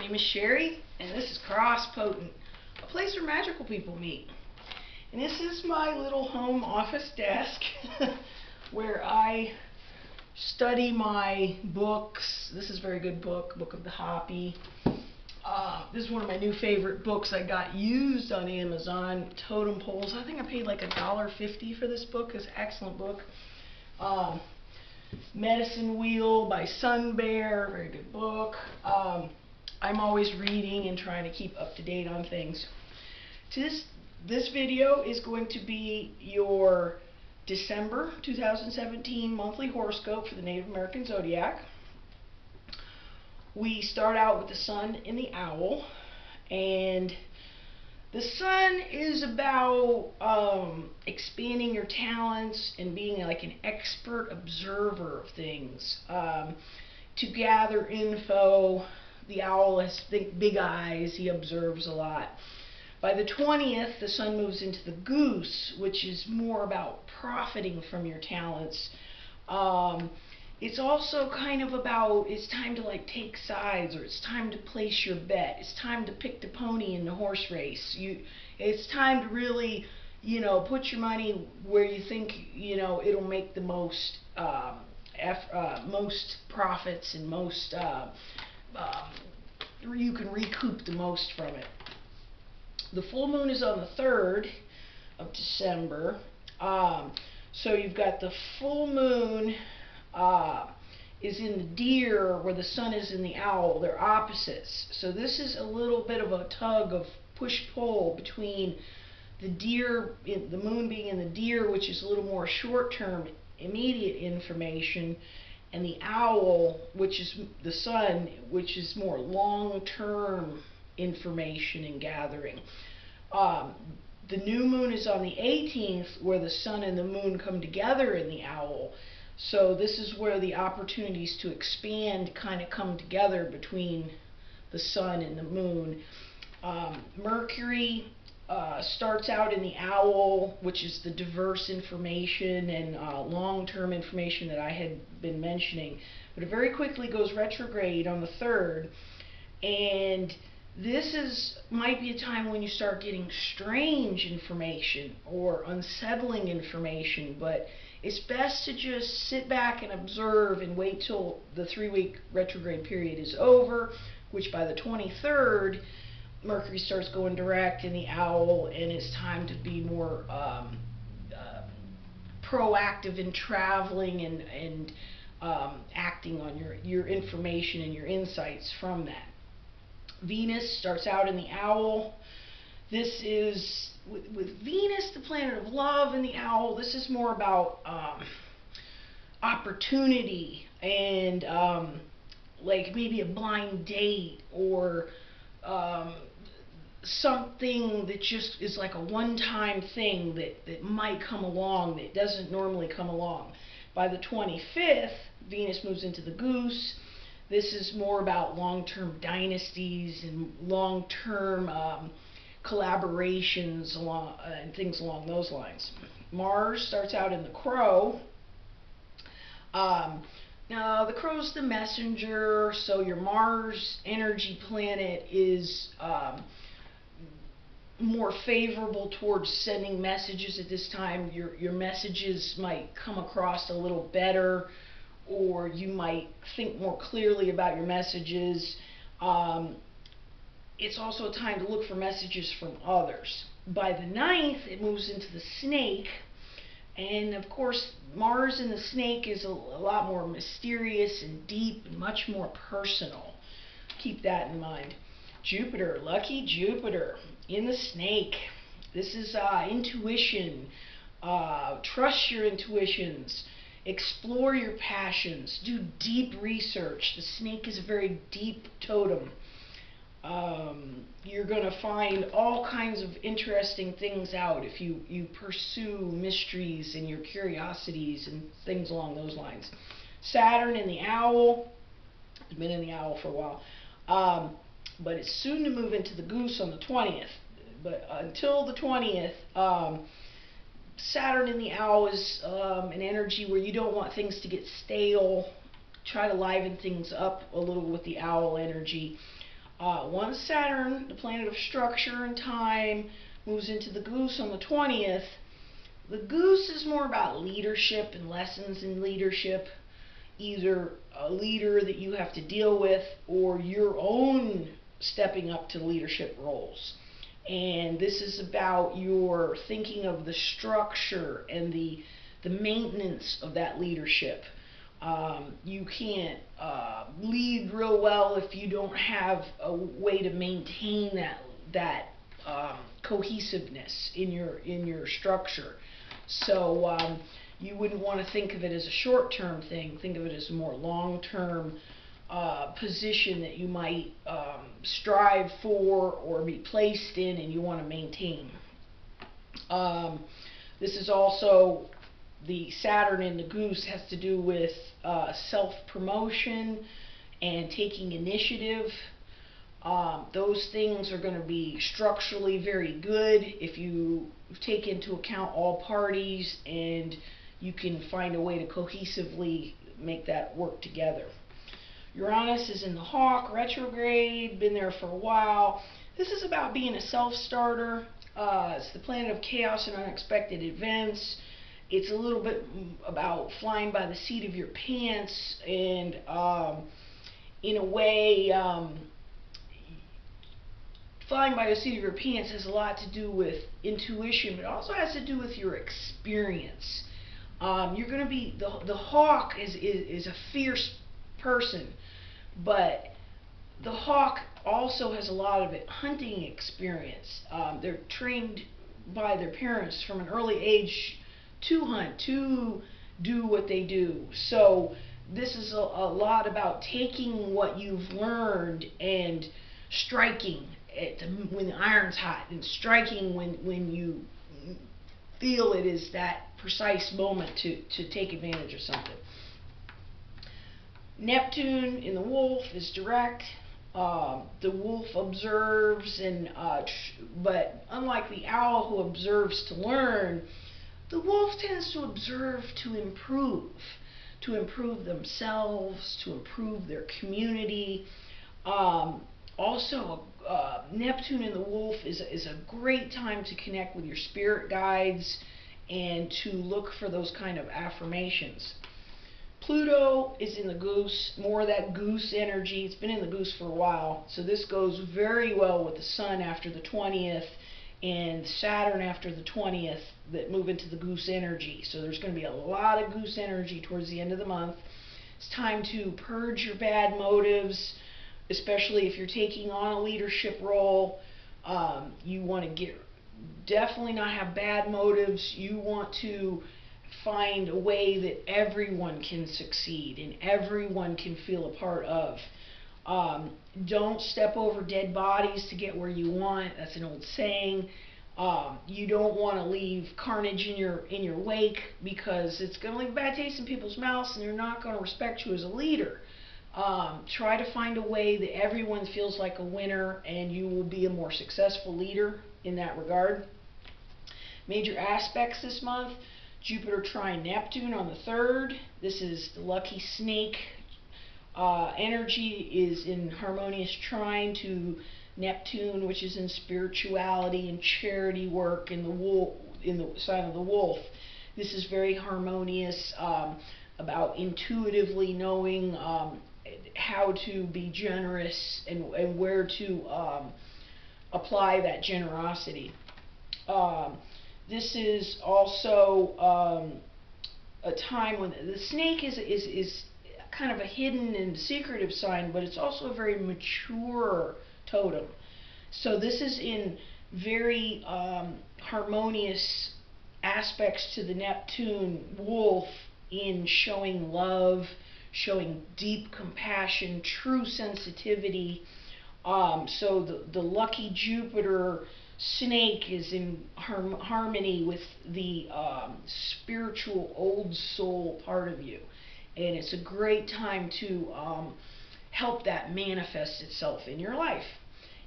name is Sherry, and this is Cross Potent, a place where magical people meet. And this is my little home office desk where I study my books. This is a very good book, Book of the Hoppy. This is one of my new favorite books I got used on Amazon, Totem Poles. I think I paid like $1.50 for this book. It's an excellent book. Medicine Wheel by Sun Bear, very good book. I'm always reading and trying to keep up to date on things. This video is going to be your December 2017 monthly horoscope for the Native American Zodiac. We start out with the Sun in the Owl, and the Sun is about expanding your talents and being like an expert observer of things, to gather info. The Owl has big eyes, he observes a lot. By the 20th, the Sun moves into the Goose, which is more about profiting from your talents. It's also kind of about, it's time to like take sides, or it's time to place your bet. It's time to pick the pony in the horse race. It's time to really, put your money where you think, it'll make the most, most profits and most, you can recoup the most from it. The full moon is on the 3rd of December. So you've got the full moon is in the Deer, where the Sun is in the Owl. They're opposites. So this is a little bit of a tug of push-pull between the Deer, the moon being in the Deer, which is a little more short-term, immediate information, and the Owl, which is the Sun, which is more long-term information and gathering. The new moon is on the 18th, where the Sun and the moon come together in the Owl. So this is where the opportunities to expand kind of come together between the Sun and the moon. Mercury starts out in the Owl, which is the diverse information and long-term information that I had been mentioning. But it very quickly goes retrograde on the 3rd, and this might be a time when you start getting strange information or unsettling information, but it's best to just sit back and observe and wait till the 3-week retrograde period is over, which by the 23rd, Mercury starts going direct in the Owl, and it's time to be more proactive in traveling and acting on your information and your insights from that. Venus starts out in the Owl. This is, with Venus, the planet of love, in the Owl, this is more about opportunity and like maybe a blind date, or something that just is like a one-time thing that might come along that doesn't normally come along. By the 25th, Venus moves into the Goose. This is more about long-term dynasties and long-term collaborations and things along those lines. Mars starts out in the Crow. Now, the Crow's the messenger, so your Mars energy planet is more favorable towards sending messages at this time. Your messages might come across a little better, or you might think more clearly about your messages. It's also a time to look for messages from others. By the 9th, it moves into the Snake, and of course Mars in the Snake is a lot more mysterious and deep and much more personal. Keep that in mind. Jupiter, lucky Jupiter in the Snake. This is intuition. Trust your intuitions. Explore your passions. Do deep research. The Snake is a very deep totem. You're going to find all kinds of interesting things out if you pursue mysteries and your curiosities and things along those lines. Saturn in the Owl. It's been in the Owl for a while. But it's soon to move into the Goose on the 20th. But until the 20th, Saturn in the Owl is an energy where you don't want things to get stale. Try to liven things up a little with the Owl energy. Once Saturn, the planet of structure and time, moves into the Goose on the 20th, the Goose is more about leadership and lessons in leadership, either a leader that you have to deal with or your own stepping up to leadership roles. And this is about your thinking of the structure and the maintenance of that leadership. You can't lead real well if you don't have a way to maintain that cohesiveness in your structure. So you wouldn't want to think of it as a short-term thing. Think of it as a more long-term position that you might strive for or be placed in, and you want to maintain. This is also, the Saturn in the Goose has to do with self-promotion and taking initiative. Those things are going to be structurally very good if you take into account all parties and you can find a way to cohesively make that work together. Uranus is in the Hawk, retrograde, been there for a while. This is about being a self-starter. It's the planet of chaos and unexpected events. It's a little bit about flying by the seat of your pants, and in a way, flying by the seat of your pants has a lot to do with intuition, but it also has to do with your experience. You're going to be, the Hawk is a fierce person, but the Hawk also has a lot of hunting experience. They're trained by their parents from an early age to hunt, to do what they do. So this is a lot about taking what you've learned and striking when the iron's hot, and striking when you feel it is that precise moment to take advantage of something. Neptune in the Wolf is direct. The wolf observes, but unlike the owl who observes to learn, the wolf tends to observe to improve themselves, to improve their community. Also, Neptune in the Wolf is a great time to connect with your spirit guides and to look for those kind of affirmations. Pluto is in the Goose, more of that Goose energy. It's been in the Goose for a while, so this goes very well with the Sun after the 20th and Saturn after the 20th that move into the Goose energy. So there's going to be a lot of Goose energy towards the end of the month. It's time to purge your bad motives, especially if you're taking on a leadership role. You want to definitely not have bad motives. You want to find a way that everyone can succeed and everyone can feel a part of. Don't step over dead bodies to get where you want. That's an old saying. You don't want to leave carnage in your wake, because it's going to leave a bad taste in people's mouths and they're not going to respect you as a leader. Try to find a way that everyone feels like a winner, and you will be a more successful leader in that regard. Major aspects this month: Jupiter trine Neptune on the 3rd. This is the lucky snake. Energy is in harmonious trine to Neptune, which is in spirituality and charity work, in the sign of the wolf. This is very harmonious, about intuitively knowing how to be generous and where to apply that generosity. This is also a time when the snake is kind of a hidden and secretive sign, but it's also a very mature totem. So this is in very harmonious aspects to the Neptune wolf, in showing love, showing deep compassion, true sensitivity. So the lucky Jupiter snake is in harmony with the spiritual old soul part of you, and it's a great time to help that manifest itself in your life.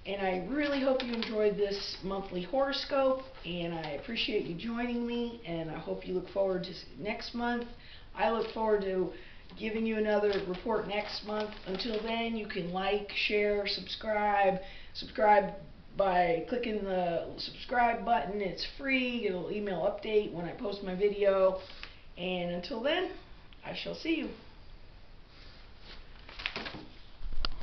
And I really hope you enjoyed this monthly horoscope, and I appreciate you joining me, and I hope you look forward to next month. I look forward to giving you another report next month. Until then, you can like, share, subscribe. Subscribe by clicking the subscribe button. It's free. It'll email update when I post my video. And until then, I shall see you.